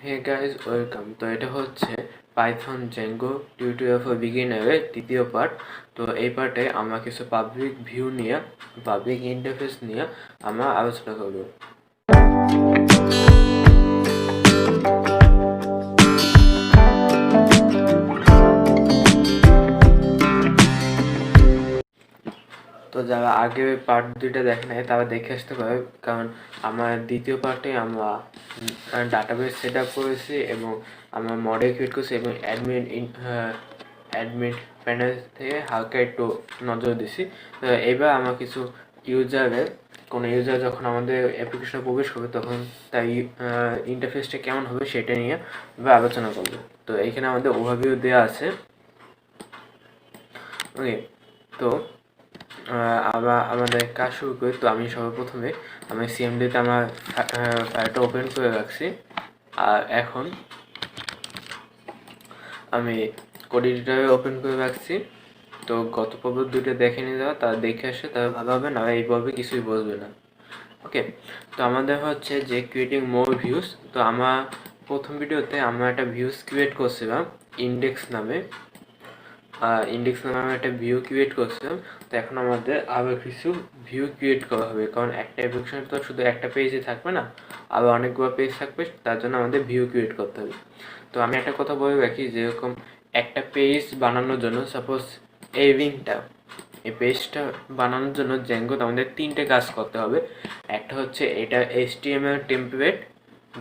Hey guys welcome. তো এটা হচ্ছে পাইথন জ্যাঙ্গো টিউটোরিয়াল ফর বিগিনারের তৃতীয় পার্ট। তো এই পার্টে আমরা কিছু পাবলিক ভিউ নিয়ে পাবলিক ইন্টারফেস নিয়ে আমরা আলোচনা করব। তো যারা আগে পার্ট দুইটা দেখে নাই তারা দেখে আসতে পারে, কারণ আমার দ্বিতীয় পার্টে আমরা ডাটাবেস সেট আপ করেছি এবং আমরা মডেল ক্রিয়েট করেছি এবং অ্যাডমিট প্যানেল থেকে হালকা একটু নজর দিছি। তো এবার আমরা কিছু কোনো ইউজার যখন আমাদের অ্যাপ্লিকেশনে প্রবেশ করবে তখন তাই ইন্টারফেসটা কেমন হবে সেটা নিয়ে এবার আলোচনা করবো। তো এইখানে আমাদের ওভারভিউ দেওয়া আছে। ওকে, তো আমাদের কাজ শুরু করি। তো আমি সর্বপ্রথমে আমি সিএমডিতে আমার ফাইলটা ওপেন করে রাখছি, আর এখন আমি কোড এডিটরে ওপেন করে রাখছি। তো গত পর্ব দুটো দেখে নিয়ে যাওয়া, তারা দেখে আসে তারা ভালো হবে, না এই পর্বে কিছুই বলবে না। ওকে, তো আমাদের হচ্ছে যে ক্রিয়েটিং মোর ভিউজ। তো আমার প্রথম ভিডিওতে আমরা একটা ভিউজ ক্রিয়েট করছিলাম ইন্ডেক্স নামে আমি একটা ভিউ ক্রিয়েট করছিলাম। তো এখন আমাদের আবার কিছু ভিউ ক্রিয়েট করা হবে, কারণ একটা অ্যাপ্লিকেশন তো শুধু একটা পেজে থাকবে না, আবার অনেকগুলো পেজ থাকবে, তার জন্য আমাদের ভিউ ক্রিয়েট করতে হবে। তো আমি একটা কথা বলে রাখি, যেরকম একটা পেজ বানানোর জন্য সাপোজ এই পেজটা বানানোর জন্য জ্যাঙ্গোতে আমাদের তিনটে কাজ করতে হবে। একটা হচ্ছে এটা HTML টেমপ্লেট,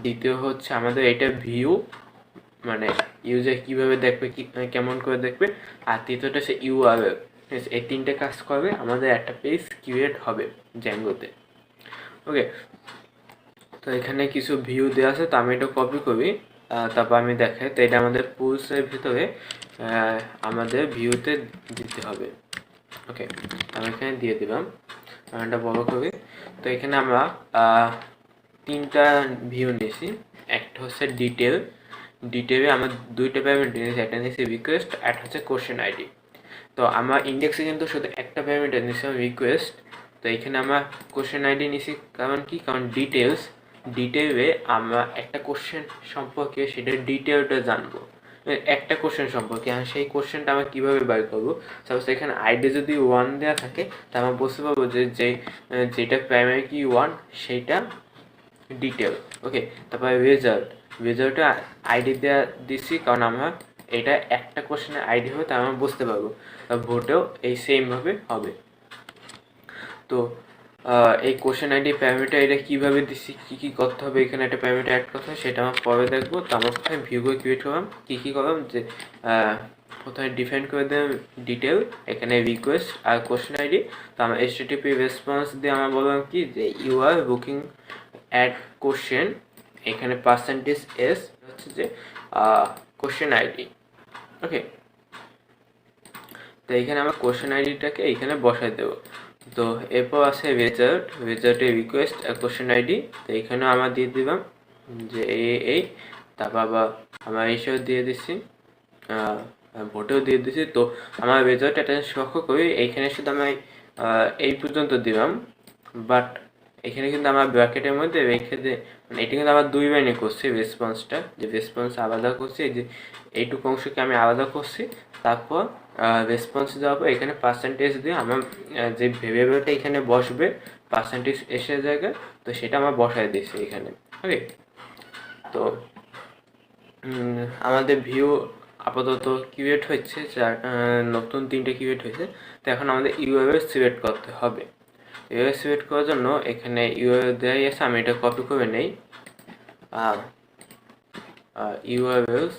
দ্বিতীয় হচ্ছে আমাদের এটা ভিউ, মানে ইউজার কীভাবে দেখবে, কেমন করে দেখবে, আর তৃতীয়টা হচ্ছে URL। এই তিনটে কাজ করবে, আমাদের একটা পেজ ক্রিয়েট হবে জ্যাঙ্গোতে। ওকে, তো এখানে কিছু ভিউ দেওয়া আছে, তো আমি এটা কপি করি, তারপর আমি দেখাই। তো এটা আমাদের পুলসের ভিতরে আমাদের ভিউতে দিতে হবে। ওকে, আমি এখানে দিয়ে দিলাম, আমি এটা বড় করি। তো এখানে আমরা তিনটা ভিউ নিয়েছি। একটা হচ্ছে ডিটেলে আমরা দুইটা প্যারামিটার নিয়েছি, একটা নিয়েছি রিকোয়েস্ট, একটা হচ্ছে কোশ্চেন আইডি। তো আমরা ইন্ডেক্সে কিন্তু শুধু একটা প্যারামিটার নিয়েছিলাম রিকোয়েস্ট। তো এখানে আমরা কোশ্চেন আইডি নিয়েছি, কারণ ডিটেলে আমরা একটা কোশ্চেন সম্পর্কে সেটার ডিটেলটা জানবো, একটা কোশ্চেন সম্পর্কে। আর সেই কোশ্চেনটা আমরা কীভাবে বার করবো, সাপোজ এখানে আইডি যদি 1 দেওয়া থাকে, তা আমরা বুঝতে পারবো যে যেটা প্রাইমারি কি 1 সেইটা ডিটেল। ওকে, তারপরে রেজাল্টে আইডি দেওয়া দিচ্ছি, কারণ আমরা এটা একটা কোশ্চেনের আইডি হবে, তা আমরা বুঝতে পারবো। ভোটেও এই সেমভাবে হবে। তো এই কোশ্চেন আইডি প্যারামিটার এটা কীভাবে দিচ্ছি, কী করতে হবে, এখানে একটা প্যারামিটার অ্যাড করতে হবে, সেটা আমরা পরে দেখবো। তো আমরা প্রথমে ভিউগুলো ক্রিয়েট করলাম, কী করলাম, যে প্রথমে ডিফাইন করে দিলাম ডিটেল, এখানে রিকোয়েস্ট আর কোশ্চেন আইডি। তো আমরা HTTP রেসপন্স দিয়ে আমরা বললাম কি, যে you are booking add question, এখানে %s হচ্ছে যে কোশ্চেন আইডি। ওকে, তো এখানে আমরা কোশ্চেন আইডিটাকে এইখানে বসাই দেবো। তো এরপর আছে রেজাল্টে রিকোয়েস্ট কোশ্চেন আইডি। তো এইখানে আমরা দিয়ে দিলাম যে এই, তারপর আবার আমরা এইসব দিয়ে দিচ্ছি, ভোটেও দিয়ে দিচ্ছি। তো আমার রেজাল্ট একটা লক্ষ্য করি, এইখানে শুধু আমি এই পর্যন্ত দিলাম, বাট এখানে কিন্তু আমার ব্র্যাকেটের মধ্যে রেখে দিয়ে, মানে এটা কিন্তু আমার দুই লাইনে করছি রেসপন্সটা, যে রেসপন্স আলাদা করছি, এই যে এইটুকু অংশকে আমি আলাদা করছি। তারপর রেসপন্স দেওয়ার পর এখানে % দিয়ে আমার যে ভেরিয়েবলটা এখানে বসবে % জায়গায়, তো সেটা আমার বসায় দিয়েছি এখানে। ওকে, তো আমাদের ভিউ আপাতত ক্রিয়েট হচ্ছে, নতুন তিনটে ক্রিয়েট হয়েছে। তো এখন আমাদের URL সিলেক্ট করতে হবে। URL সিলেক্ট করার জন্য এখানে URL দেওয়াই আছে, আমি এটা কপি করে নেই। URLs,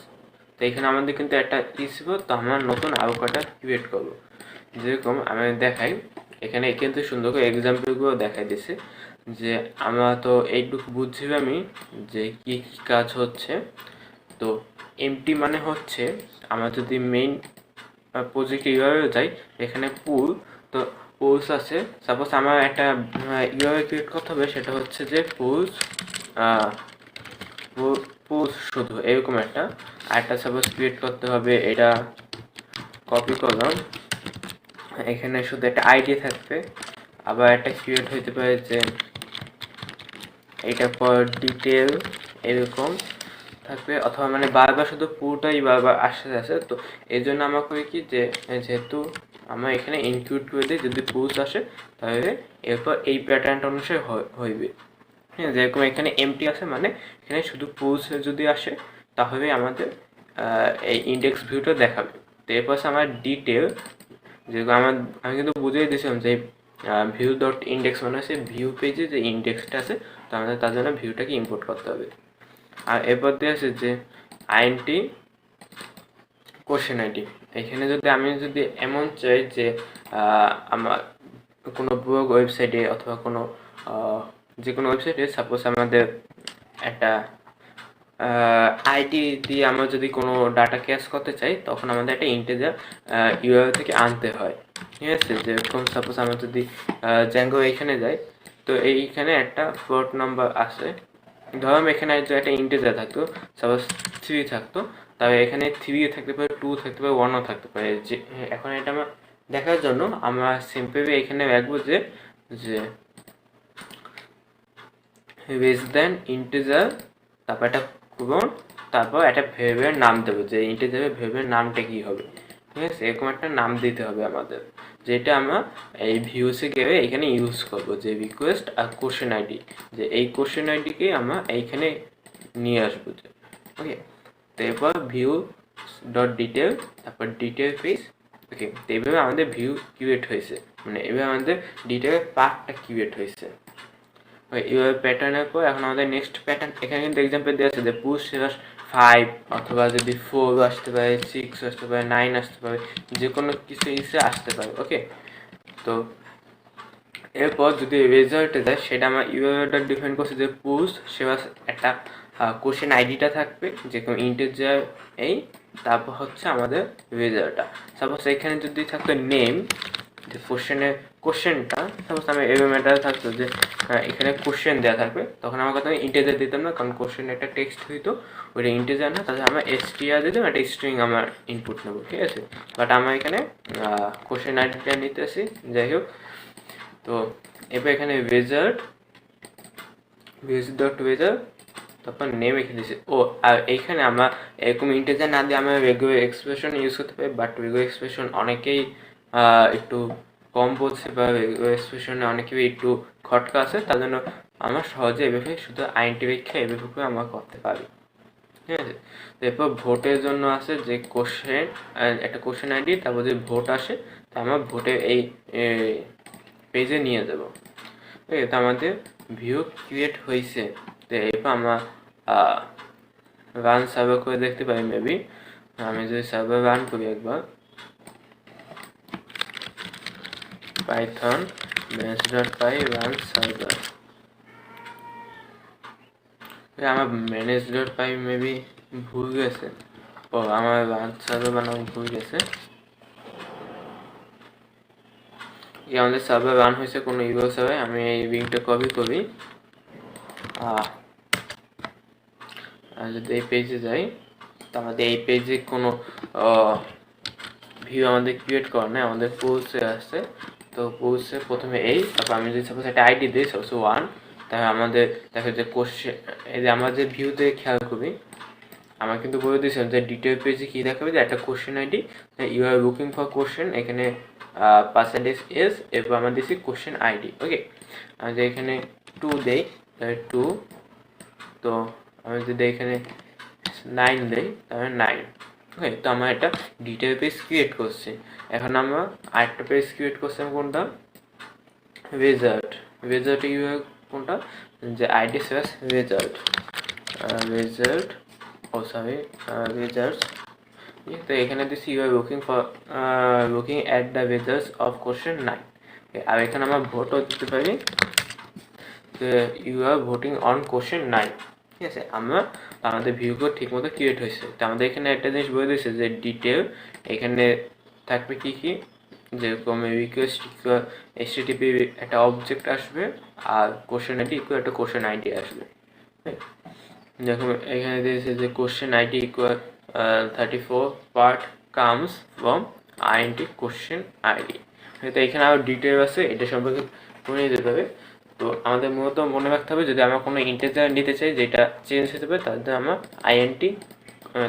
তো এখানে আমাদের কিন্তু একটা ছিল, তো আমরা নতুন আরও কটা ক্রিয়েট করবো। যেরকম আমি দেখাই, এখানে কিন্তু সুন্দর করে এক্সাম্পলগুলো দেখাই দিছে, যে আমরা তো এইটুকু বুঝছিলামই যে কী কী কাজ হচ্ছে। তো এমটি মানে হচ্ছে, আমরা যদি মেইন প্রজেক্টে ইউআরএল যাই, এখানে পুল, তো পুলস আছে। সাপোজ আমার একটা ইউআরএল ক্রিয়েট করতে হবে, সেটা হচ্ছে যে পুলস শুধু এরকম একটা সাপোজ ক্রিয়েট করতে হবে। এটা কপি করলাম, এখানে শুধু একটা আইডি থাকবে। আবার একটা ক্রিয়েট হইতে পারে যে এটা পর ডিটেল, এরকম। থাকবে, অথবা মানে বারবার শুধু পুরোটাই বারবার আসে। তো এই জন্য আমরা করি কি, যে যেহেতু আমরা এখানে ইনক্লুড করে দিই, যদি পুরুষ আসে তাহলে এরপর এই প্যাটার্নটা অনুসারে হইবে। হ্যাঁ, যেরকম এখানে এমটি আছে, মানে এখানে শুধু পুরুষ যদি আসে তাহলে আমাদের এই ইন্ডেক্স ভিউটা দেখাবে। তো এরপর আমার ডিটেল, যেরকম আমি কিন্তু বুঝিয়ে দিয়েছিলাম যে ভিউ ডট ইন্ডেক্স মানে হচ্ছে ভিউ পেজে যে ইন্ডেক্সটা আছে, তো আমাদের তার জন্য ভিউটাকে ইম্পোর্ট করতে হবে। আর এরপর দিয়ে আছে যে আইএনটি কোশ্চেন আইডি। এখানে আমি যদি এমন চাই যে আমার কোনো ব্লগ ওয়েবসাইটে অথবা কোনো যে কোনো ওয়েবসাইটে সাপোজ আমাদের একটা আইডি দিয়ে আমরা যদি কোনো ডাটা ক্যাশ করতে চাই, তখন আমাদের একটা ইন্টিজার ইউআরএল থেকে আনতে হয়। ঠিক আছে, যেরকম সাপোজ আমরা যদি জ্যাঙ্গো এইখানে যাই, তো এইখানে একটা ফ্লোট নাম্বার আছে। ধরুন এখানে যে একটা ইন্টিজার থাকতো, সাপোজ 3 থাকতো, তবে এখানে 3 থাকতে পারে, 2 থাকতে পারে, 1ও থাকতে পারে। যে এখন এটা আমরা দেখার জন্য আমরা সিম্পলি এখানে রাখবো যে লেস দেন ইন্টিজার, তারপর একটা কোলন, তারপর একটা ভেরিয়েবলের নাম দেবো, যে ইন্টিজারের ভেরিয়েবলের নামটা কী হবে। ঠিক আছে, এরকম একটা নাম দিতে হবে আমাদের, যেটা আমরা এই ভিউসে গিয়ে এখানে ইউজ করবো, যে রিকোয়েস্ট আর কোশ্চেন আইডি, যে এই কোশ্চেন আইডিকে আমরা এইখানে নিয়ে আসবো। ওকে, তো এরপর ভিউ ডট ডিটেল, তারপর ডিটেল পেজ। ওকে, তো এইভাবে আমাদের ভিউ ক্রিয়েট হয়েছে, মানে এভাবে আমাদের ডিটেলের পার্টটা ক্রিয়েট হয়েছে। এইভাবে প্যাটার্নের পর এখন আমাদের নেক্সট প্যাটার্ন, এখানে কিন্তু এক্সাম্পল দেওয়া আছে যে পুশ 5, অথবা যদি 4 আসতে পারে, 6 আসতে পারে, 9 আসতে পারে, যে কোনো কিছু আসতে পারে। ওকে, তো এরপর যদি রেজাল্টে যায়, সেটা আমার ইউআরএলটা ডিফাইন করছে যে পুশ সেবা একটা কোশ্চেন আইডিটা থাকবে, যে কোনো ইন্টিজার এই, তারপর হচ্ছে আমাদের রেজাল্টটা। সাপোজ এখানে যদি থাকতো নেম, যে কোশ্চেনটা সাপোজ আমি এই ম্যাটার থাকতো যে এখানে কোশ্চেন দেওয়া থাকবে, তখন আমার কথা ইন্টিজার দিতাম না, কারণ কোশ্চেন একটা টেক্সট হইতো, ওইটা ইন্টিজার না, তাহলে আমরা এসটিআর দিতাম, একটা স্ট্রিং আমার ইনপুট নেবো। ঠিক আছে, বাট আমরা এখানে কোশ্চেন আইডিটা নিতেছি। যাই হোক, তো এবার এখানে রেজাল্ট ডট রেজাল্ট, তারপর নেম এখানে দিয়েছি। ও, আর এইখানে আমরা এরকম ইন্টিজার না দিয়ে আমরা রেগুলার এক্সপ্রেশন ইউজ করতে পারি, বাট রেগুলার এক্সপ্রেশন অনেকেই একটু কম বলছে, বা রেগুলার এক্সপ্রেশনে অনেকেই একটু খটকা আছে, তার জন্য আমরা সহজে এভাবে শুধু আইএনটি ব্যাখ্যা এভাবে আমরা করতে পারি। ঠিক আছে, এরপর ভোটের জন্য আছে যে কোশ্চেন, একটা কোশ্চেন আইডি, তারপর যদি ভোট আসে, তো আমরা ভোটে এই পেজে নিয়ে যাব। ঠিক আছে, তো আমাদের ভিউ ক্রিয়েট হয়েছে। তো এরপর আমরা রান সার্ভার করে দেখতে পাই। মেবি আমি যদি সার্ভার রান করি একবার, পাইথন manage.py রান সার্ভার, আমার manage.py মেবি ভুল গেছে। ও, আমার রান সার্ভার বানানো ভুল গেছে। আমাদের সার্ভার রান হয়েছে কোনো ইউআর সার্ভার। আমি এই লিঙ্কটা কপি করি, আর যদি এই পেজে যাই, তো আমাদের এই পেজে কোনো ভিউ আমাদের ক্রিয়েট করা নেই, আমাদের পোস্টে আসছে। তো পোস্টে প্রথমে এই, তারপর আমি যদি সাপোজ একটা আইডি দিই, সাপোজ 1, তাহলে আমাদের দেখো যে কোশ্চেন, এই যে আমরা যে ভিউতে খেয়াল করি, আমার কিন্তু বলে দিয়েছিলাম যে ডিটেল পেজে কী দেখাবে, যে একটা question ID, you are looking for question, এখানে %s, এরপর আমরা দিচ্ছি কোশ্চেন আইডি। ওকে, আমি যে এখানে 2 দেই, 2, তো আমি যদি এখানে 9 দেই, তাহলে 9। ওকে, তো আমরা একটা ডিটেল পেজ ক্রিয়েট করছি। এখন আমরা আরেকটা পেজ ক্রিয়েট করছিলাম, কোনটা, রেজাল্ট ইউআর কোনটা, যে আইডি স্ল্যাশ রেজাল্ট, রেজাল্ট। তো এখানে দিচ্ছি you are looking at the results of question 9। আর এখানে আমরা ভোটও দিতে পারি, you are voting on question 9। ঠিক আছে, আমরা আমাদের ভিউগুলো ঠিকমতো ক্রিয়েট হয়েছে। তো আমাদের এখানে একটা জিনিস বলে দিয়েছে যে ডিটেল, এখানে থাকবে কি কি, যেরকম রিকোয়েস্ট ইকুয়াল HTTP একটা অবজেক্ট আসবে, আর কোশ্চেন আইডি ইকুয়াল একটা কোশ্চেন আইডি আসবে। দেখুন এখানে দিয়েছে যে question ID equal 34 part comes from int question ID. তো এখানে আরও ডিটেল আছে, এটা সম্পর্কে পড়ে নিতে হবে। তো তো আমাদের মূলত মনে রাখতে হবে যদি আমরা কোনো ইন্টিজার নিতে চাই যেটা চেঞ্জ হতে পারে তার জন্য আমরা আইএনটি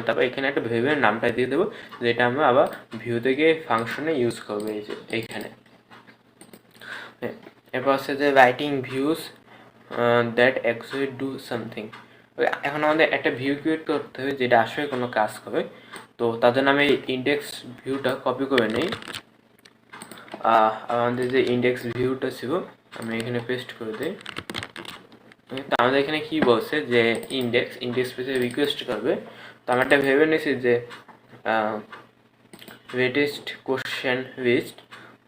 তারপর এখানে একটা ভেরিয়েবলের নামটা দিয়ে দেবো যেটা আমরা আবার ভিউ থেকে ফাংশনে ইউজ করবো এই যে এইখানে। এরপর হচ্ছে যে writing views that actually do something. এখন আমাদের একটা ভিউ ক্রিয়েট করতে হবে যেটা আসলে কোনো কাজ করে। তো তার জন্য আমি ইন্ডেক্স ভিউটা কপি করে নিই। আমাদের যে ইন্ডেক্স ভিউটা ছিল আমি এখানে পেস্ট করে দিই। তো আমাদের এখানে কি বলছে যে ইন্ডেক্স পেজে রিকোয়েস্ট করবে। তো আমি একটা ভেবে নিয়েছি যে লেটেস্ট কোশ্চেন লিস্ট।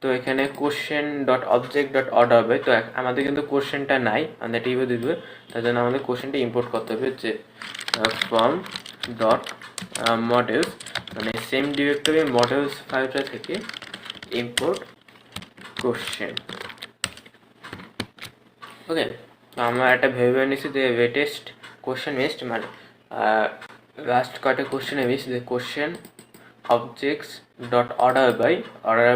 তো এখানে question dot object dot order হবে। তো আমাদের কিন্তু কোশ্চেনটা নাই, আমাদের টিভি দিবে, তার জন্য আমাদের কোশ্চেনটা ইম্পোর্ট করতে হবে যে ফ্রম ডট মডেলস, মানে সেম ডিরেক্টরি মডেলস ফাইলটা থেকে ইম্পোর্ট কোশ্চেন। ওকে, তো আমরা একটা ভেবে নিয়েছি যে লেটেস্ট কোশ্চেন লিস্ট মানে লাস্ট কয়টা কোশ্চেনে লিস্ট যে question objects dot order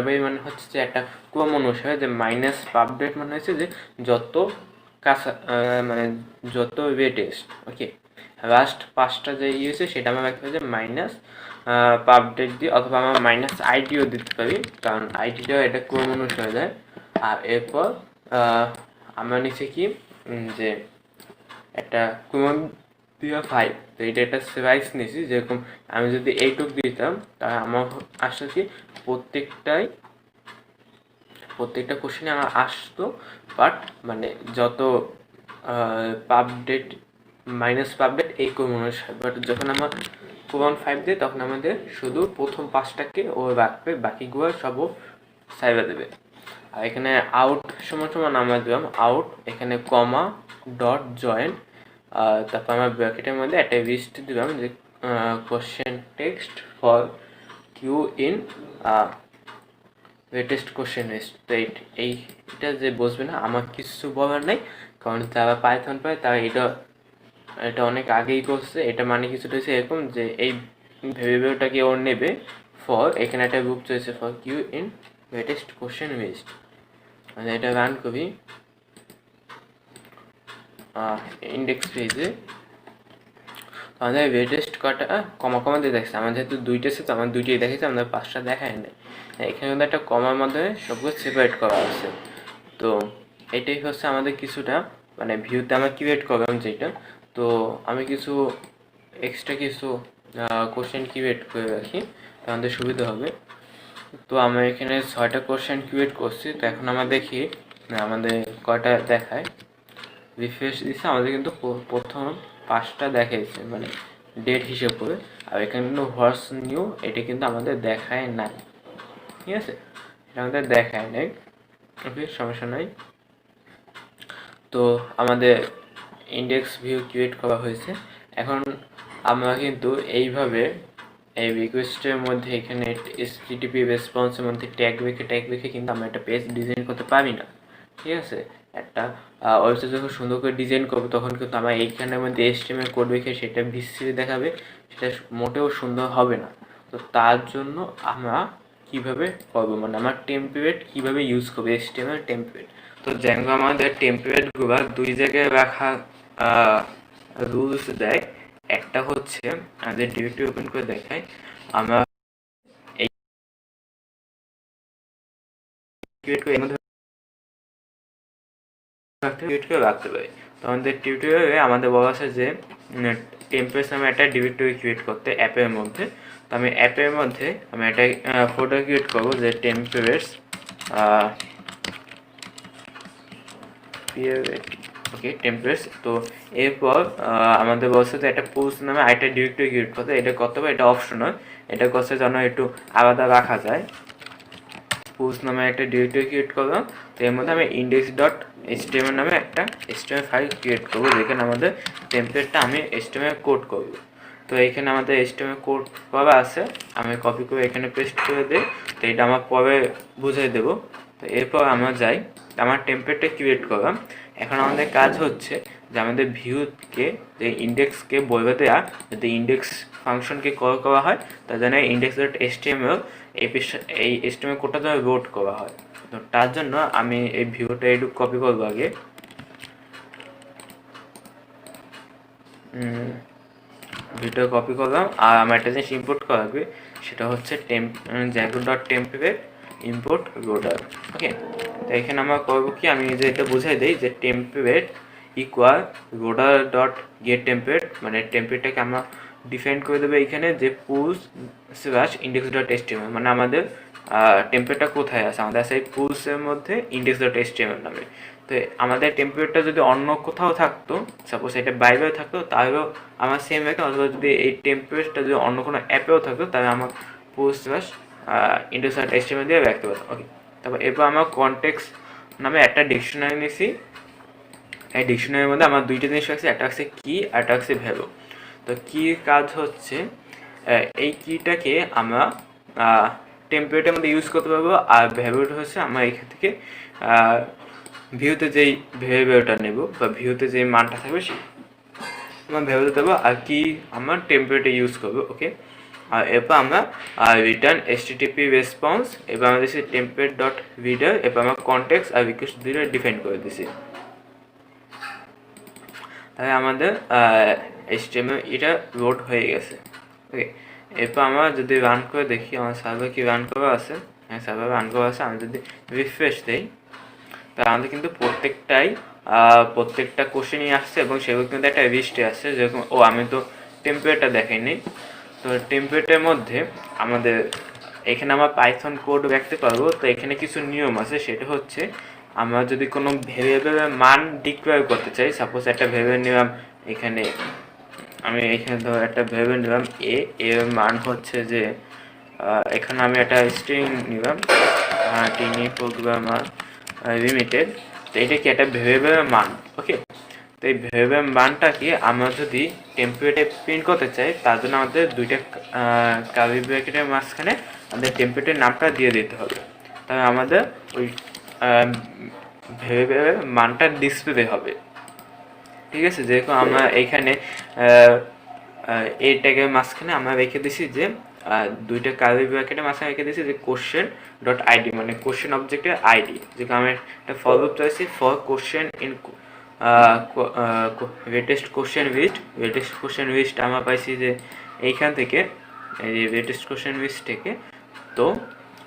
by মানে হচ্ছে যে একটা ক্রম অনুসারে যে মাইনাস পাবডেট মানে হচ্ছে যে যত কাছা মানে যত লেটেস্ট। ওকে, লাস্ট 5টা যে হয়েছে সেটা আমরা রাখতে পারি যে মাইনাস পাবডেট দিয়ে, অথবা আমরা মাইনাস আইডিও দিতে পারি কারণ আইডিটাও এটা ক্রম অনুসারে দেয়। আর এরপর আমরা নিচ্ছি কি যে একটা ক্রম দিয়ে 5, তো এটা একটা সাইজ নিয়েছি। যেরকম আমি যদি এইটুক দিতাম তাহলে আমার আসলে কি প্রত্যেকটা কোশ্চেনে আমার আসতো, বাট মানে যত পাবডেট মাইনাস পাবডেট এই ক্রম অনুসারে। বাট যখন আমার কোরআন 5 দিই তখন আমাদের শুধু প্রথম 5টাকে ও রাখবে, বাকিগুলো সব সাইবা দেবে। আর এখানে আউট সমান আমরা দিলাম আউট, এখানে কমা ডট জয়েন, তারপর আমরা ব্র্যাকেটের মধ্যে একটা লিস্ট দিলাম যে question text for q in latest question list. তো এইটা যে বসবে না আমার কিছু বলার নেই, কারণ যারা পাইথন পায় তারা এটা অনেক আগেই করছে। এটা মানে কিছুটা হচ্ছে এরকম যে এই ভেরিয়েবলটাকে ওর নেবে ফর, এখানে একটা গ্রুপ চলছে for q in latest question list. মানে এটা রান করি ইন্ডেক্স পেজে, আমাদের লেটেস্ট কটা কমা দিয়ে দেখছে। আমার যেহেতু 2টা আছে তো আমার 2টাই দেখেছে, আমাদের 5টা দেখায় না। এখানে কিন্তু একটা কমার মধ্যে সবগুলো সেপারেট করা আছে। তো এটাই হচ্ছে আমাদের কিছুটা মানে ভিউতে আমরা ক্রিয়েট করলাম যেটা। তো আমি কিছু এক্সট্রা কিছু কোশ্চেন ক্রিয়েট করে রাখি, আমাদের সুবিধা হবে। তো আমরা এখানে 6টা কোশ্চেন ক্রিয়েট করছি। তো এখন আমরা দেখি আমাদের কয়টা দেখায়। রিফ্রেশ দিচ্ছে, আমাদের কিন্তু প্রথম 5টা দেখাইছে মানে ডেট হিসেব করে। আর এখানে কিন্তু হোয়াটস নিউ এটা কিন্তু আমাদের দেখায় নাই, ঠিক আছে, এটা আমাদের দেখায় নাই। ওকে, সমস্যা নাই। তো আমাদের ইন্ডেক্স ভিউ ক্রিয়েট করা হয়েছে। এখন আমরা কিন্তু এইভাবে এই রিকোয়েস্টের মধ্যে এখানে HTTP রেসপন্সের মধ্যে ট্যাগ রেখে কিন্তু আমরা একটা পেজ ডিজাইন করতে পারি না, ঠিক আছে। একটা ওয়েবসাইট যখন সুন্দর করে ডিজাইন করবো তখন কিন্তু আমরা এইখানের মধ্যে HTML কোড রেখে সেটা বিশ্রী দেখাবে, সেটা মোটেও সুন্দর হবে না। তো তার জন্য আমরা কিভাবে করবো মানে আমার টেমপ্লেট কিভাবে ইউজ করবো, HTML টেমপ্লেট। তো জ্যাঙ্গো আমাদের টেমপ্লেটগুলো 2 জায়গায় রাখা রুলস দেয়। একটা হচ্ছে আমাদের ডিরেক্টরি ওপেন করে দেখায়, আমরা এই ক্রিয়েট করে রাখতে পারি। তো আমাদের টিউটোরিয়ালে আমাদের বলা আছে যে টেমপ্লেটস নামে একটা ডিরেক্টরি ক্রিয়েট করতে অ্যাপের মধ্যে। তো আমি অ্যাপের মধ্যে আমি একটা ফোল্ডার ক্রিয়েট করবো যে টেমপ্লেটস ওকে টেমপ্লেটস। তো এরপর আমাদের বলছে যে একটা পোস্ট নামে আরেকটা ডিরেক্টরি ক্রিয়েট করতে, এটা করতে হবে, এটা অপশনাল, এটা করতে যেন একটু আলাদা রাখা যায়। পোস্ট নামে একটা ডিরেক্টরি ক্রিয়েট করলাম। তো এর মধ্যে আমি index.html নামে একটা HTML ফাইল ক্রিয়েট করবো যেখানে আমাদের টেমপ্লেটটা আমি HTML কোড করবো। তো এইখানে আমাদের HTML কোড করা আছে, আমি কপি করে এখানে পেস্ট করে দিই। তো এটা আমার পরে বুঝিয়ে দেবো। তো এরপর আমরা যাই, আমার টেমপ্লেটটা ক্রিয়েট করলাম। এখন আমাদের কাজ হচ্ছে যে আমাদের ভিউকে যে ইন্ডেক্সকে বলবে দেওয়া, যদি ইন্ডেক্স ফাংশনকে কল করা হয় তার জন্য index.html এই HTML কোডটা যেন লোড করা হয়। তো তার জন্য আমি এই ভিউটা একটু কপি করবো আগে। ভিডিও কপি করলাম, আর আমার একটা জিনিস ইম্পোর্ট করা লাগবে, সেটা হচ্ছে জ্যাঙ্গো ডট টেম্পলেট ইম্পোর্ট রোডার। ওকে, তো এখানে আমরা করবো কি, আমি যে এটা বুঝাই দিই যে টেম্পলেট ইকুয়াল রোডার ডট গেট টেম্পলেট, মানে টেম্পলেটটাকে আমরা ডিফাইন করে দেবো এখানে যে pools slash index dot HTML, মানে আমাদের টেম্পলেটটা কোথায় আছে, আমাদের আছে এই পুলসের মধ্যে ইন্ডেক্স ডট এসটিএমএল নামে। তো আমাদের টেম্পলেটটা যদি অন্য কোথাও থাকতো, সাপোজ এটা বাইরেও থাকতো, তাহলেও আমার সেম রেখে, অথবা যদি এই টেম্পলেটটা যদি অন্য কোনো অ্যাপেও থাকতো, তাহলে আমার pools slash index dot HTML দিয়ে রাখতে পারতাম। ওকে, তারপর এরপর আমার কনটেক্সট নামে একটা ডিকশনারি নিয়েছি। এই ডিকশনারির মধ্যে আমার দুইটা জিনিস রাখছি, একটা হচ্ছে কি আর একটা হচ্ছে ভ্যালু। তো কির কাজ হচ্ছে এই কিটাকে আমরা টেম্পলেটের মধ্যে ইউজ করতে পারবো, আর ভ্যালুটা হচ্ছে আমরা এখান থেকে ভিউতে যেই ভ্যালুটা নেব বা ভিউতে যে মানটা থাকবে সেই আমরা ভ্যালু দেবো, আর কি আমরা টেম্পলেটে ইউজ করবো। ওকে, আর এরপর আমরা রিটার্ন এসটিটিপি রেসপন্স, এবার আমরা দিচ্ছি টেম্পলেট ডট রিডার, এরপর আমরা কনটেক্সট আর রিকোয়েস্ট দিয়ে ডিফাইন করে দিছি। তাহলে আমাদের HTML এটা লোড হয়ে গেছে। ওকে, এরপর আমরা যদি রান করে দেখি আমার সার্ভার কি রান করা আছে, হ্যাঁ সার্ভার রান করা আছে। আমি যদি রিফ্রেশ দিই, তা আমাদের কিন্তু প্রত্যেকটা কোশ্চেনই আসছে এবং সেগুলো কিন্তু একটা লিস্টে আসছে, যেরকম আমি তো টেম্পলেটটা দেখাইনি। তো টেম্পলেটের মধ্যে আমাদের এখানে আমরা পাইথন কোড রাখতে পারবো। তো এখানে কিছু নিয়ম আছে, সেটা হচ্ছে আমরা যদি কোনো ভেরিয়েবলের মান ডিক্লেয়ার করতে চাই, সাপোজ একটা ভেরিয়েবল নিলাম এখানে, আমি এখানে ধর একটা ভেরিয়েবল নিলাম এর মান হচ্ছে যে এখানে আমি একটা স্ট্রিং নিলাম টিনি প্রোগ্রামার লিমিটেড। তো এটা কি একটা ভেরিয়েবলের মান। ওকে, তো এই ভেরিয়েবলের মানটাকে আমরা যদি টেম্পলেটে প্রিন্ট করতে চাই, তার জন্য আমাদের দুইটা কার্লি ব্র্যাকেটের মাঝখানে আমাদের টেম্পলেটের নামটা দিয়ে দিতে হবে। তাহলে আমাদের ওই ভেরিয়েবলের মানটা ডিসপ্লে হবে। ঠিক আছে, যেরকম আমরা এইখানে এই ট্যাগের মাঝখানে আমরা রেখে দিছি যে দুইটা কার্লি ব্র্যাকেটের মাঝখানে রেখে দিছি যে কোশ্চেন ডট আইডি, মানে কোশ্চেন অবজেক্টের আইডি। যেরকম আমি একটা ফর লুপ চাইছি for question in latest question list আমরা পাইছি যে এইখান থেকে, এই যে লেটেস্ট কোশ্চেন লিস্ট থেকে। তো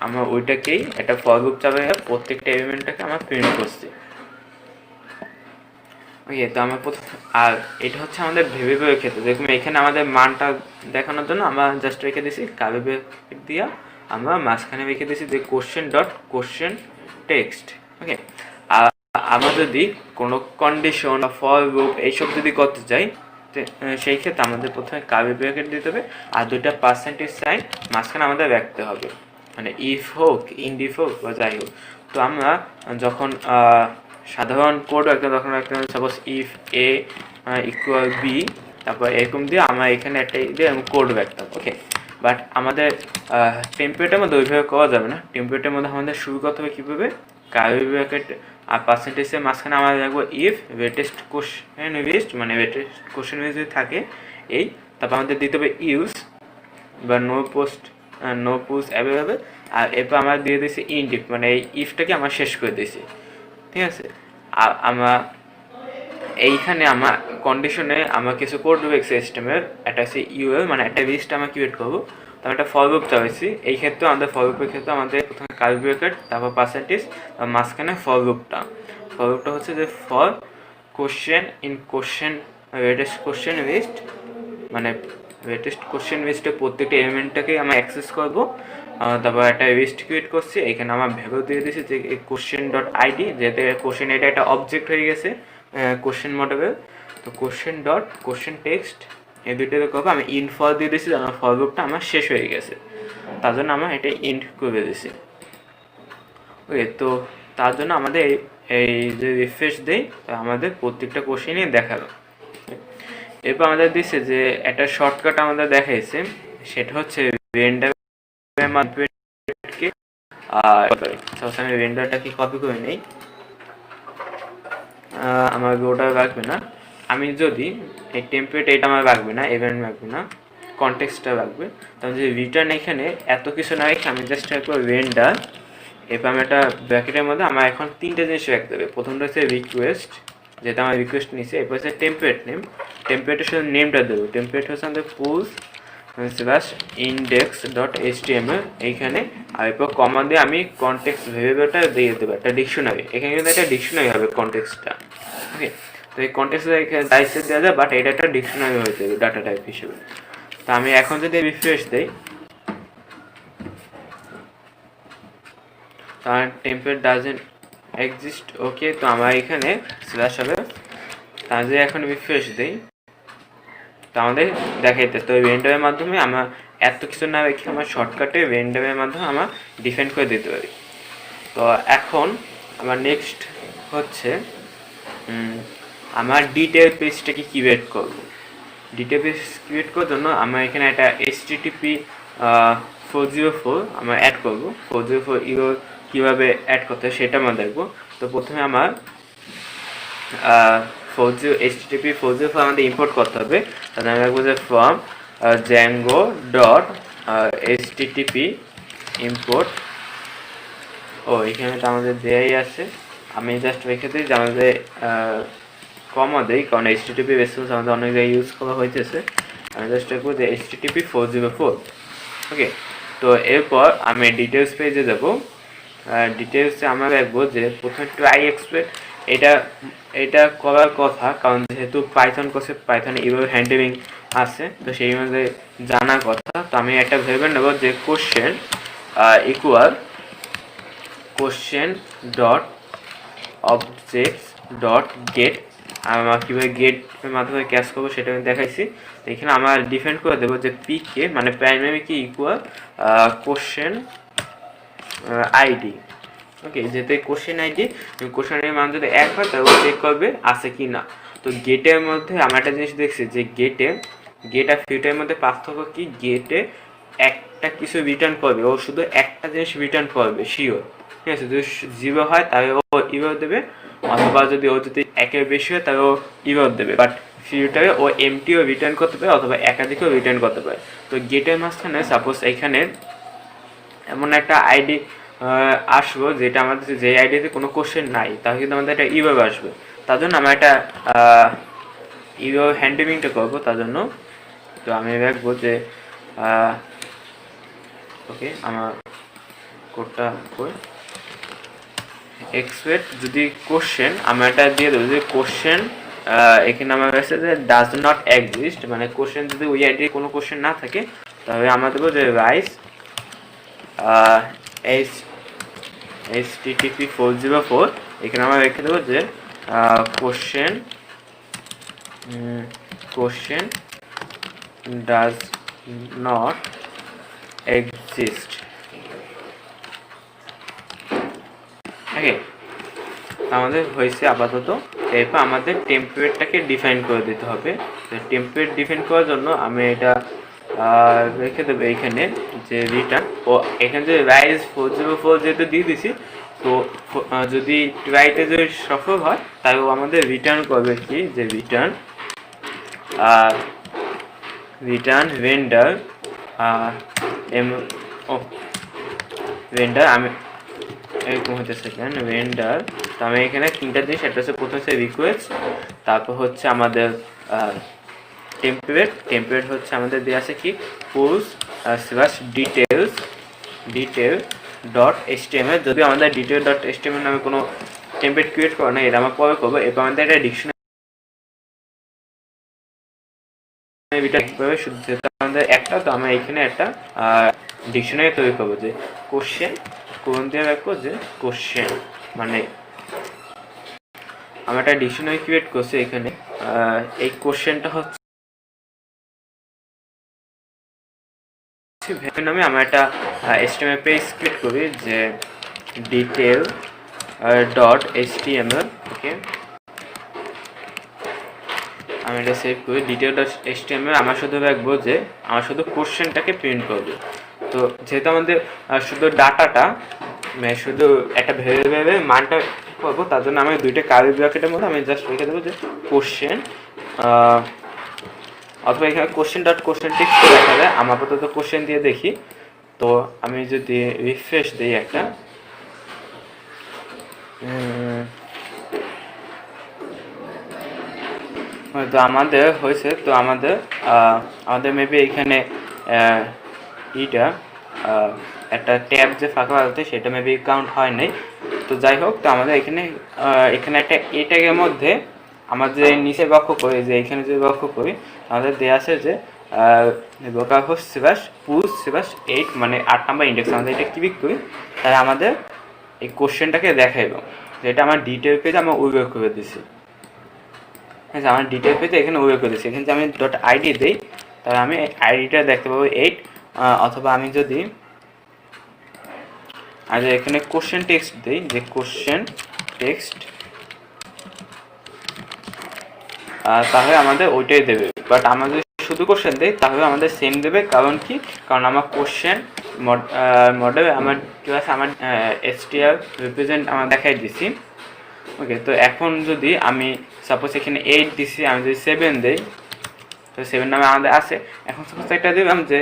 আমরা ওইটাকেই একটা ফর লুপ চালাই, প্রত্যেকটা এলিমেন্টটাকে আমরা প্রিন্ট করছি। ওকে, তো আমরা আর এটা হচ্ছে আমাদের ভেরিয়েবলের ক্ষেত্রে, দেখুন এখানে আমাদের মানটা দেখানোর জন্য আমরা জাস্ট রেখে দিয়েছি কার্লি ব্র্যাকেট দিয়া, আমরা মাঝখানে রেখে দিয়েছি যে কোশ্চেন ডট কোশ্চেন টেক্সট। ওকে, আর আমরা যদি কোনো কন্ডিশন বা ফর লুপ এইসব যদি করতে চাই, সেই ক্ষেত্রে আমাদের প্রথমে কার্লি ব্র্যাকেট দিতে হবে, আর দুইটা পার্সেন্টেজ সাইন মাঝখানে আমাদের রাখতে হবে, মানে ইফ হোক ইন্ডিফ হোক বা যাই হোক। তো আমরা যখন সাধারণ কোড একটা, তখন একটা suppose if A equal B, তারপর এরকম দিয়ে আমরা এখানে একটা দিয়ে কোড রাখতাম। ওকে, বাট আমাদের টেম্পলেটের মধ্যে ওইভাবে করা যাবে না। টেম্পলেটের মধ্যে আমাদের শুরু করতে হবে কীভাবে, কার্লি ব্র্যাকেট আর পার্সেন্টেজের মাঝখানে আমরা রাখবো ইফ লেটেস্ট কোশ্চেন লিস্ট, মানে লেটেস্ট কোশ্চেন লিস্ট যদি থাকে এই, তারপর আমাদের দিতে হবে ইউজ বা নো পোস্ট অ্যাভেলেবেল, আর এরপর আমরা দিয়ে দিয়েছি ইনডিফ, মানে এই ইফটাকে আমরা শেষ করে দিয়েছি। ঠিক আছে, আর আমরা এইখানে আমার কন্ডিশনে আমরা কিছু কোড লিখছি সিস্টেমের, একটা আছে ইউএল, মানে একটা লিস্ট আমরা ক্রিয়েট করবো। তারপর একটা ফর লুপ চালাইছি। এই ক্ষেত্রে আমাদের ফর লুপের ক্ষেত্রে আমাদের প্রথমে কার্লি ব্র্যাকেট, তারপর পার্সেন্টেজ, তারপর মাঝখানে ফর লুপটা হচ্ছে যে for question in question latest question list, মানে লেটেস্ট কোশ্চেন লিস্টে প্রত্যেকটা এলিমেন্টটাকে আমরা অ্যাক্সেস করবো। তারপর একটা লিস্ট ক্রিয়েট করছি, এখানে আমার ভ্যালু দিয়ে দিয়েছি যে কোশ্চেন ডট আইডি, যেহেতু কোশ্চেন এটা একটা অবজেক্ট হয়ে গেছে কোশ্চেন মডেলের। তো কোশ্চেন ডট কোশ্চেন টেক্সট এই দুইটাতে করবো। আমি ইন্ট ফর দিয়ে দিয়েছি, আমার ফর লুপটা আমার শেষ হয়ে গেছে, তার জন্য আমরা এটা ইন্ট করে দিয়েছি। ওকে, তো তার জন্য আমাদের এই যে রিফ্রেশ দেই, আমাদের প্রত্যেকটা কোশ্চেনই দেখালো। এরপর আমাদের দিচ্ছে যে একটা শর্টকাট আমাদের দেখাইছে, সেটা হচ্ছে রেন্ডারের মাধ্যমে আমি রেন্ডারটাকে কপি করে নেই, আমার ওটা রাখবে না। আমি যদি এই টেম্পলেট এটা আমার রাখবে না, ইভেন্ট রাখবে না, কনটেক্সটটা রাখবে। তাহলে যে রিটার্ন এখানে এত কিছু না রেখে আমি জাস্ট রাখবো রেন্ডার। এরপর আমি একটা ব্র্যাকেটের মধ্যে আমার এখন তিনটে জিনিস রাখতে হবে। প্রথমটা হচ্ছে রিকোয়েস্ট, যেটা আমার রিকোয়েস্ট নিচ্ছে। এরপর হচ্ছে টেমপ্লেট নেম, টেমপ্লেটের সাথে নেমটা দেবো। টেমপ্লেট হচ্ছে আমাদের push slash index dot HTML এইখানে, আর এরপর কমা দিয়ে আমি কনটেক্সট ভেরিয়েবলটা দিয়ে দেবো একটা ডিকশনারি। এখানে কিন্তু একটা ডিকশনারি হবে কনটেক্সটটা। ওকে, তো এই কনটেক্সটটা এখানে টাইপসে দেওয়া যায়, বাট এটা একটা ডিকশনারি হয়ে যাবে ডাটা টাইপ হিসেবে। তো আমি এখন যদি রিফ্রেশ দিই, তার টেমপ্লেট ডাজেন্ট এক্সিস্ট। ওকে, তো আমার এখানে স্ল্যাশ হবে। তা যদি এখন রিফ্রেশ দিই, তো আমাদের দেখাইতে, তো রেন্ডারের মাধ্যমে আমার এত কিছু না রেখে আমার শর্টকাটে রেন্ডারের মাধ্যমে আমার ডিফাইন করে দিতে পারি। তো এখন আমার নেক্সট হচ্ছে আমার ডিটেল পেজটাকে ক্রিয়েট করব। ডিটেল পেজ ক্রিয়েট করার জন্য আমার এখানে একটা HTTP 404 আমরা অ্যাড করব। 404 ইউরো কীভাবে অ্যাড করতে হয় সেটা আমরা দেখবো। তো প্রথমে আমার HTTP 404 আমাদের ইম্পোর্ট করতে হবে। তাহলে আমি রাখবো যে from Django dot HTTP import. এখানে তো আমাদের দেয়াই আছে, আমি জাস্ট রেখে দিই যে আমাদের কমা দেই, কারণ HTTP রেসপন্স আমাদের অনেক জায়গায় ইউজ করা হইতেছে। আমি জাস্ট রাখবো যে HTTP 404। ওকে, তো এরপর আমি ডিটেলস পেজে যাবো। ডিটেলসে আমরা দেখবো যে প্রথমে ট্রাই এক্সপেক্ট, এটা করার কথা, কারণ যেহেতু পাইথন কোর্সে পাইথনে ইভাবে হ্যান্ডলিং আছে, তো সেই মধ্যে জানার কথা। তো আমি একটা ভেবে নেব যে question equal question dot objects dot gate. আমরা কীভাবে গেটের মাধ্যমে ক্যাচ করবো সেটা আমি দেখাইছি। তো এখানে আমরা ডিফাইন করে দেবো যে পিকে মানে প্রাইমারি কি ইকুয়াল কোশ্চেন আইডি। ওকে, যেহেতু কোশ্চেন আইডি, কোশ্চেনের মান যদি 1 হয় তাহলে ও চেক করবে আছে কি না। তো গেটের মধ্যে আমরা একটা জিনিস দেখছি যে গেট আর ফিল্টারের মধ্যে পার্থক্য কি, গেটে একটা কিছু রিটার্ন করবে, ও শুধু একটা জিনিস রিটার্ন করবে শিওর, ঠিক আছে। যদি 0 হয় তাহলে ও ইরর দেবে, অথবা যদি ও যদি 1-এর বেশি হয় তাহলে ও ইরর দেবে। বাট ফিল্টারে ও এমটিও রিটার্ন করতে পারে অথবা একাধিকও রিটার্ন করতে পারে। তো গেটের মাঝখানে সাপোজ এখানে এমন একটা আইডি আসবো যেটা আমাদের, যে আইডিতে কোনো কোশ্চেন নাই, তাহলে কিন্তু আমাদের একটা ইভাবে আসবে। তার জন্য আমরা একটা ইভাবে হ্যান্ডলিংটা করবো তার জন্য। তো আমি রাখবো যে ওকে, আমার কোডটা কই এক্সপেক্ট যদি কোশ্চেন আমরা এটা দিয়ে দেবো যে কোশ্চেন এখানে আমার কাছে যে ডাজ নট এক্সিস্ট, মানে কোশ্চেন যদি ওই আইডির কোনো কোশ্চেন না থাকে তাহলে আমরা দেবো যে রাইস HTTP 404। এখানে আমরা রেখে দেবো যে কোশ্চেন ডাজ নট এক্সিস্ট। ওকে, আমাদের হয়েছে আপাতত। এরপর আমাদের টেমপ্লেটটাকে ডিফাইন করে দিতে হবে। তো টেমপ্লেট ডিফাইন করার জন্য আমি এটা রেখে দেবো এইখানে যে রিটার্ন, ও এখানে যে রাইজ 404 যেহেতু দিয়ে দিছি, তো যদি ট্রাইতে যদি সফল হয় তাই ও আমাদের রিটার্ন করবে কি, যে রিটার্ন ভেন্ডার ভেন্ডার আমি এরকম হতেছে কেন ভেন্ডার। তো আমি এখানে 3টা জিনিস, একটা হচ্ছে প্রথম হচ্ছে রিকোয়েস্ট, তারপর হচ্ছে আমাদের টেমপ্লেট হচ্ছে আমাদের দেওয়া আছে কি push slash detail dot HTML। যদি আমাদের ডিটেল ডট HTML নামে কোনো টেমপ্লেট ক্রিয়েট করা না, এটা আমরা পরে করবো। এরপর আমাদের একটা ডিকশনারি শুধু যেটা আমাদের একটা, তো আমরা এখানে একটা ডিকশনারি তৈরি করবো যে কোশ্চেন কোন দিয়ে রাখবো যে কোশ্চেন, মানে আমরা একটা ডিকশনারি ক্রিয়েট করছি এখানে। এই কোশ্চেনটা হচ্ছে নামে আমরা একটা HTML পেজ ক্রিয়েট করি যে ডিটেল ডট HTML। ওকে, আমি এটা সেভ করি ডিটেল ডট HTML। আমরা শুধু রাখবো যে আমরা শুধু কোশ্চেনটাকে প্রিন্ট করবো। তো যেহেতু আমাদের শুধু ডাটাটা শুধু একটা ভেবে মানটা করবো, তার জন্য আমি 2টা কার্লি ব্র্যাকেটের মধ্যে আমি জাস্ট রেখে দেবো যে কোশ্চেন, অথবা এখানে কোশ্চেন ডট কোশ্চেন টেক্সট দেখা যায়। আমার আপাতত কোশ্চেন দিয়ে দেখি। তো আমি যদি রিফ্রেশ দিই একটা, তো আমাদের হয়েছে, তো আমাদের মেবি এখানে ইটা একটা ট্যাব যে ফাঁকা আছে সেটা মেবি কাউন্ট হয় নাই। তো যাই হোক, তো আমাদের এখানে একটা এ ট্যাগের মধ্যে আমাদের নিচে লক্ষ্য করি যে এখানে যদি লক্ষ্য করি আমাদের দেওয়া আছে যে লোকালহোস্ট স্ল্যাশ পুশ স্ল্যাশ 8 মানে 8 নাম্বার ইন্ডেক্স। আমাদের এটা ক্লিক করি, তাই আমাদের এই কোশ্চেনটাকে দেখাইব, যেটা আমার ডিটেল পেজে আমরা উল্লেখ করে দিছি। আচ্ছা, আমার ডিটেল পেজে এখানে উল্লেখ করে দিচ্ছি। এখানে যদি আমি ডট আইডি দিই তাহলে আমি আইডিটা দেখতে পাবো 8, অথবা আমি যদি এখানে কোশ্চেন টেক্সট দিই, যে কোশ্চেন টেক্সট, তাহলে আমাদের ওইটাই দেবে। বাট আমরা যদি শুধু কোশ্চেন দিই তাহলে আমাদের সেম দেবে। কারণ কি? কারণ আমার কোশ্চেন মডেল আমার ক্লাস আমার str রিপ্রেজেন্ট আমার দেখাই দিছি। ওকে, তো এখন যদি আমি সাপোজ এখানে 8 দিছি, আমি যদি 7 দিই, তো 7 নামে আমাদের আছে। এখন সাপোজ একটা দিলাম যে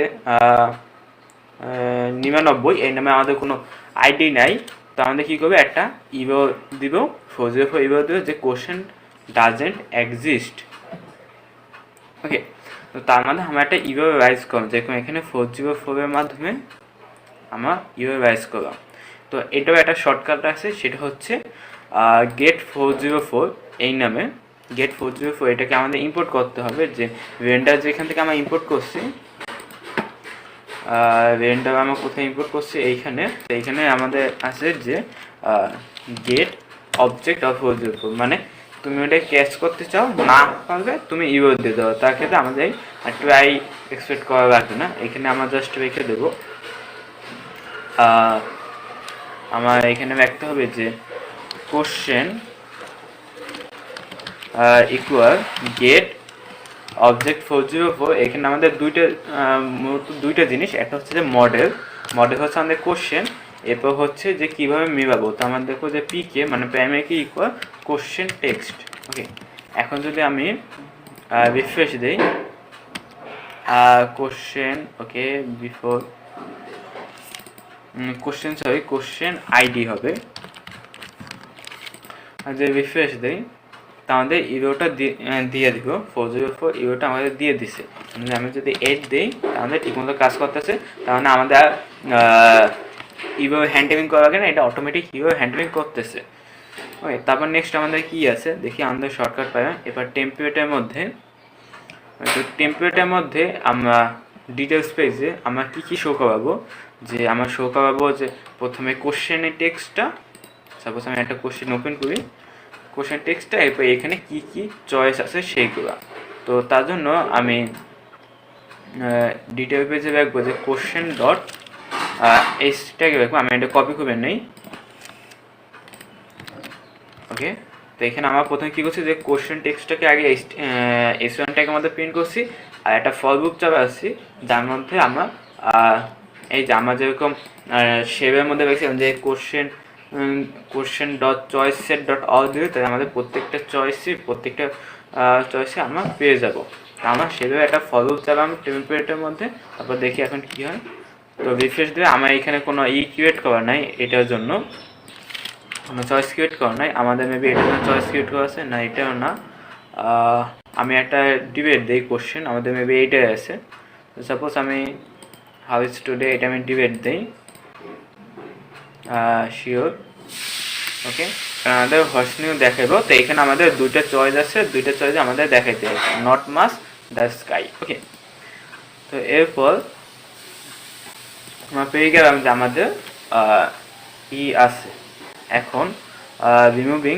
99, এই নামে আমাদের কোনো আইডি নাই। তো আমাদের কী করবে, একটা ইভো দিব 404 ইভো দিব যে কোশ্চেন ডাজেন্ট এক্সিস্ট। ওকে, তো তার মানে আমরা একটা ইভো রাইজ করলাম, যেরকম এখানে 404 এর মাধ্যমে আমরা ইভো রাইজ করলাম। তো এটাও একটা শর্টকাট আছে, সেটা হচ্ছে গেট 404 এই নামে। গেট 404 এটাকে আমাদের ইম্পোর্ট করতে হবে, যে রেন্ডার যেখান থেকে আমরা ইম্পোর্ট করছি, রেন্ডার আমরা কোথায় ইম্পোর্ট করছি, এইখানে। তো এইখানে আমাদের আছে যে গেট অবজেক্ট অফ 404, মানে তুমি ওটা ক্যাচ করতে চাও, না পারবে তুমি ইউজ দিয়ে দেবো। তার ক্ষেত্রে আমাদের ট্রাই এক্সপেক্ট করা লাগবে না, এখানে আমরা জাস্ট রেখে দেবো। আমার এখানে রাখতে হবে যে কোশ্চেন ইকুয়াল গেট অবজেক্ট 404। এখানে আমাদের দুইটা জিনিস, একটা হচ্ছে যে মডেল হচ্ছে আমাদের কোশ্চেন, এরপর হচ্ছে যে কীভাবে মেলাবো। তো আমরা দেখো যে পিকে মানে প্রাইমারি কি ইকুয়াল কোশ্চেন টেক্সট। ওকে, এখন যদি আমি রিফ্রেশ দিই কোশ্চেন, ওকে, বিফোর কোশ্চেন আইডি হবে। আর যে রিফ্রেশ দিই তা আমাদের ইউরোটা দিয়ে দিব 404 ইউরোটা আমাদের দিয়ে দিছে। আমি যদি 8 দিই তাহলে ঠিকমতো কাজ করতেছে, তাহলে আমাদের ইউরো হ্যান্ডলিং করা লাগে না, এটা অটোমেটিক ইউরো হ্যান্ডলিং করতেছে। ওকে, তারপর নেক্সট আমাদের কি আছে দেখি, আমাদের শর্টকাট পাই। এবার টেমপ্লেটের মধ্যে আমরা ডিটেলস পেজে আমরা কী শো করাবো, যে আমরা শো করাবো যে প্রথমে কোশ্চেনের টেক্সটটা। সাপোজ আমি একটা কোশ্চেন ওপেন করি, কোশ্চেন টেক্সটটা, এরপর এখানে কি কি চয়েস আছে সেইগুলো। তো তার জন্য আমি ডিটেল পেজে রাখবো যে কোশ্চেন ডট এইচটাকে রাখবো। আমি এটা কপি করে নেই। ওকে, তো এখানে আমরা প্রথমে কী করছি, যে কোশ্চেন টেক্সটটাকে আগে S1 ট্যাগের মধ্যে প্রিন্ট করছি, আর একটা ফর লুপ চালাচ্ছি, যার মধ্যে আমরা এই যে আমরা যেরকম শেপের মধ্যে দেখছিলাম যে question dot choice set dot all দিলে, তাই আমাদের প্রত্যেকটা চয়েসে আমরা পেয়ে যাব। আমরা সেভাবে একটা ফর লুপ চালাম টেমপ্লেটের মধ্যে। তারপর দেখি এখন কী হয়। তো রিফ্রেশ দিয়ে আমার এখানে কোনো ক্রিয়েট করা নাই, এটার জন্য কোনো চয়েস ক্রিয়েট করা নাই। আমাদের মেবি এটা চয়েস ক্রিয়েট করা আছে না, এটাও না। আমি একটা ডিবেট দিই কোশ্চেন, আমাদের মেবি এইটাই আছে। সাপোজ আমি হাউ ইজ টুডে, এটা আমি ডিবেট দিই শিওর। ওকে, আমাদের হোয়াটস নিউ দেখাবো। তো এখানে আমাদের দুইটা চয়েস আছে, দুইটা চয়েস আমাদের দেখাইতে হবে, not mass the sky. Okay, তো এরপর আমরা পেয়ে গেলাম যে আমাদের আছে। এখন removing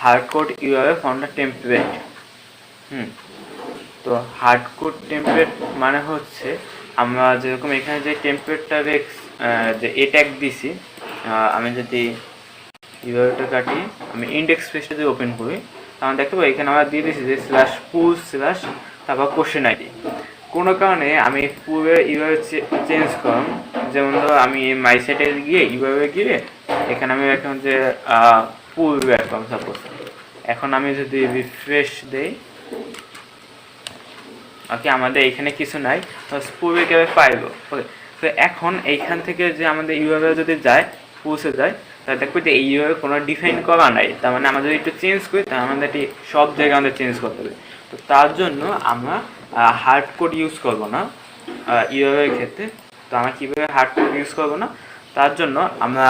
hardcode URL from the template. তো হার্ডকোড টেমপ্লেট মানে হচ্ছে আমরা যেরকম এখানে যে টেমপ্লেটটা যে এ ট্যাগ দিছি, আমি যদি ইউআরএলটা কাটি, আমি ইন্ডেক্স পেজটা যদি ওপেন করি, তাহলে দেখতে পাবো এখানে আমরা দিয়ে দিয়েছি যে /pull/ তারপর কোশ্চেন আইডি। কোনো কারণে আমি পুলের ইউআরএল চেঞ্জ করলাম, যেমন ধরো আমি মাই সাইটে গিয়ে ইউআরএল গিয়ে এখানে আমি এখন যে পুল রাখলাম সাপোজ। এখন আমি যদি রিফ্রেশ দেই, ওকে, আমাদের এখানে কিছু নাই, পুলে কীভাবে পাইব। ওকে, তো এখন এইখান থেকে যে আমাদের ইউআরএল যদি যায় পুলসে যায়, তাহলে দেখবো যে এইভাবে কোনো ডিফাইন করা নাই, তার মানে আমরা যদি একটু চেঞ্জ করি তাহলে আমাদের এটি সব জায়গায় আমাদের চেঞ্জ করতে হবে। তো তার জন্য আমরা হার্ড কোড ইউজ করবো না ইউআইয়ের ক্ষেত্রে। তো আমরা কীভাবে হার্ড কোড ইউজ করবো না, তার জন্য আমরা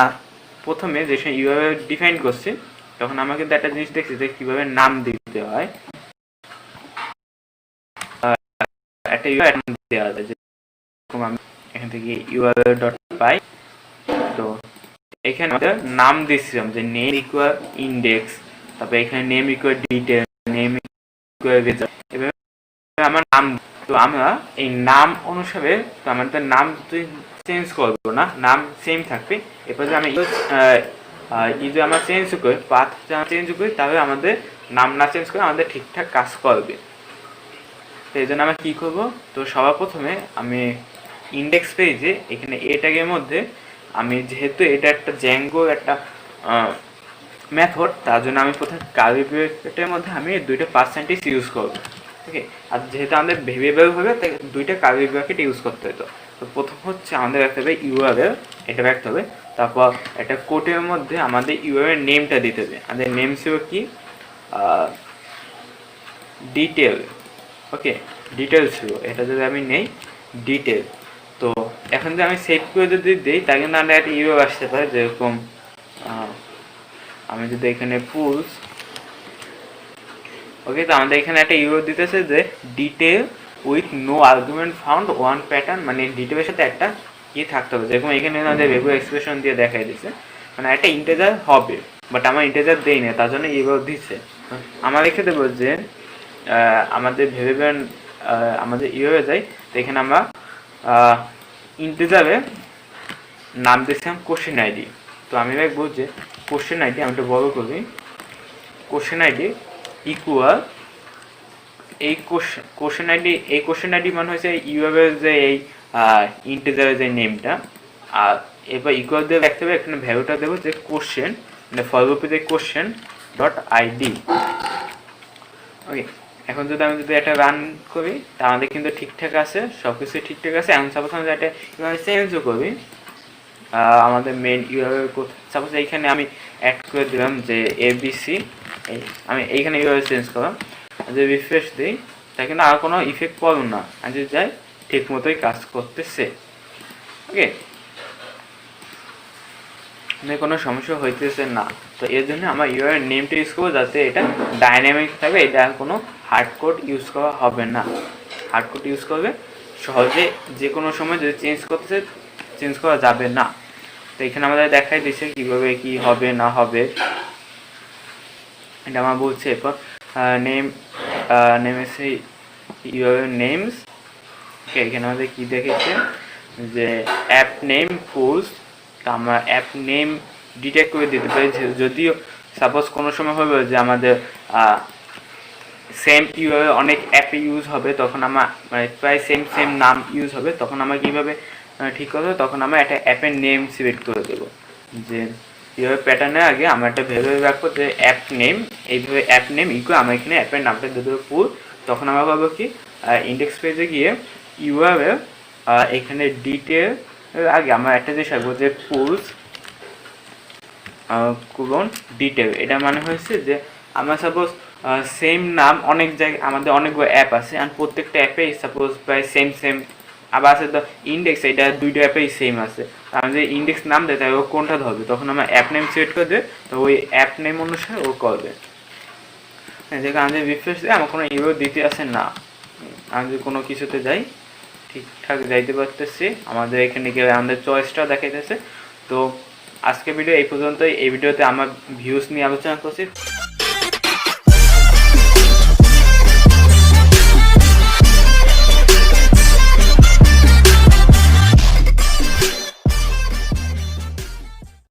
প্রথমে যে সময় ইউআই ডিফাইন করছি তখন আমরা কিন্তু একটা জিনিস দেখছি যে কীভাবে নাম দিতে হয়, একটা ইউআই দেওয়া যায়, যেরকম আমি এখান থেকে ইউআই ডট পাই। তো এখানে আমাদের নাম দিচ্ছিলাম যে নেম ইকুয়াল ইন্ডেক্স, তারপরে এখানে name equal detail, name equal result, এভাবে আমার নাম। তো আমরা এই নাম অনুসারে তো আমাদের নাম চেঞ্জ করবো না, নাম সেম থাকবে। এরপর যে আমি যদি আমরা চেঞ্জ করি, পাথ চেঞ্জ করি, তাহলে আমাদের নাম না চেঞ্জ করে আমাদের ঠিকঠাক কাজ করবে। তো এই জন্য আমরা কী করবো, তো সবার প্রথমে আমি ইন্ডেক্স পেজে এখানে এ ট্যাগের মধ্যে আমি যেহেতু এটা একটা জ্যাঙ্গো একটা মেথড, তার জন্য আমি প্রথমে কার্লি ব্র্যাকেটের মধ্যে আমি 2টা পার্সেন্টেজ ইউজ করবো। ওকে, আর যেহেতু আমাদের ভেরিয়েবল হবে তাই 2টা কার্লি ব্র্যাকেট ইউজ করতে হতো। তো প্রথম হচ্ছে আমাদের রাখতে হবে ইউআরএল, এটা রাখতে হবে। তারপর একটা কোডের মধ্যে আমাদের ইউআরএল নেমটা দিতে হবে। আমাদের নেম ছিল কি ডিটেল, ওকে ডিটেল ছিল, এটা যদি আমি নেই ডিটেল। তো এখন যদি আমি সেভ করে যদি দিই তাই কিন্তু আমরা একটা ইউআরএল আসতে পারে, যেরকম আমি যদি এখানে পুলস, ওকে, তো আমাদের এখানে একটা ইউআরএল দিতেছে যে detail with no argument found one pattern, মানে ডিটেলের সাথে একটা কি থাকতে হবে, যেরকম এখানে আমাদের ভেবো এক্সপ্রেশন দিয়ে দেখাই দিচ্ছে, মানে একটা ইন্টিজার হবে, বাট আমার ইন্টিজার দেই না, তার জন্য ইউআরএল দিচ্ছে। আমার লিখে দেবো যে আমাদের ভেরিয়েবল আমাদের ইউআরএল যাই, তো এখানে আমরা ইন্টিজারে নাম দিচ্ছিলাম কোশ্চেন আইডি। তো আমি রাখবো যে কোশ্চেন আইডি, আমি একটু বড় করি, কোশ্চেন আইডি ইকুয়াল এই কোশ্চেন আইডি মানে হচ্ছে ইউআরএল যে এই ইন্টিজারের যে নেমটা, আর এবার ইকুয়াল দিয়ে রাখতে হবে, এখানে ভ্যালুটা দেবো যে কোশ্চেন, মানে ফরলুপে যে কোশ্চেন ডট আইডি। ওকে, এখন যদি আমি এটা রান করি তা আমাদের কিন্তু ঠিকঠাক আছে, সব কিছু ঠিকঠাক আছে। এখন সাপোজ আমি এটা চেঞ্জও করি, আমাদের মেন ইউআরএল সাপোজ এইখানে আমি অ্যাড করে দিলাম যে এবিসি, আমি এইখানে ইউআরএল চেঞ্জ করলাম, যদি রিফ্রেশ দিই তাই কিন্তু আর কোনো ইফেক্ট পড়ুন না, আমি যদি যাই ঠিক মতোই কাজ করতেছে। ওকে, কোনো সমস্যা হইতেছে না। তো এর জন্য আমার ইউআরএল নেমটা ইউজ করবো যাতে এটা ডাইনামিক থাকবে, এটা কোনো হার্ড কোড ইউজ করা হবে না। হার্ড কোড ইউজ করবে সহজে যে কোনো সময় যদি চেঞ্জ করা যাবে না। তো এখানে আমাদের দেখাই দিচ্ছে কীভাবে কি হবে না হবে, এটা আমার বলছে। এরপর নেম এসে ইউআরএল নেমস, ওকে, এখানে আমাদের কি দেখেছে যে অ্যাপ নেম পুলস, আমরা অ্যাপ নেম ডিটেক্ট করে দিতে পারি। যদিও সাপোজ কোনো সময় হবে যে আমাদের সেম ইউআরএল অনেক অ্যাপে ইউজ হবে, তখন আমার মানে প্রায় সেম নাম ইউজ হবে, তখন আমরা কীভাবে ঠিক করবো, তখন আমরা একটা অ্যাপের নেম সিলেক্ট করে দেবো, যে ইউআরএল প্যাটার্নের আগে আমরা একটা ভেবে রাখবো যে অ্যাপ নেম, এইভাবে অ্যাপ নেম ইকুয়াল আমরা এখানে অ্যাপের নামটা দিয়ে দেবো পুল। তখন আমরা পাবো কি ইন্ডেক্স পেজে গিয়ে ইউআরএল এখানে ডিটেল আগে আমরা একটা জিনিস রাখবো যে পুলস কোলন ডিটেল। এটা মানে হয়েছে যে আমরা সাপোজ সেম নাম অনেক জায়গায়, আমাদের অনেকগুলো অ্যাপ আছে, আর প্রত্যেকটা অ্যাপেই সাপোজ প্রায় সেম আবার আছে। তো ইন্ডেক্স, এটা 2টা অ্যাপেই সেম আছে, আমরা যে ইন্ডেক্স নাম দেয় তাই ও কোনটা ধরবে, তখন আমরা অ্যাপ নেম সিলেক্ট করে দেবে, তো ওই অ্যাপ নেম অনুসারে ও করবে। যেখানে আমি রিফ্রেশ দিই আমার কোনো ইউআরএল দিতে আসে না, আমি যদি কোনো কিছুতে যাই ঠিকঠাক যাইতে পারতেছি, আমাদের এখানে গিয়ে আমাদের চয়েসটাও দেখাইতেছে। তো আজকে ভিডিও এই পর্যন্তই। এই ভিডিওতে আমার ভিউজ নিয়ে আলোচনা করছি।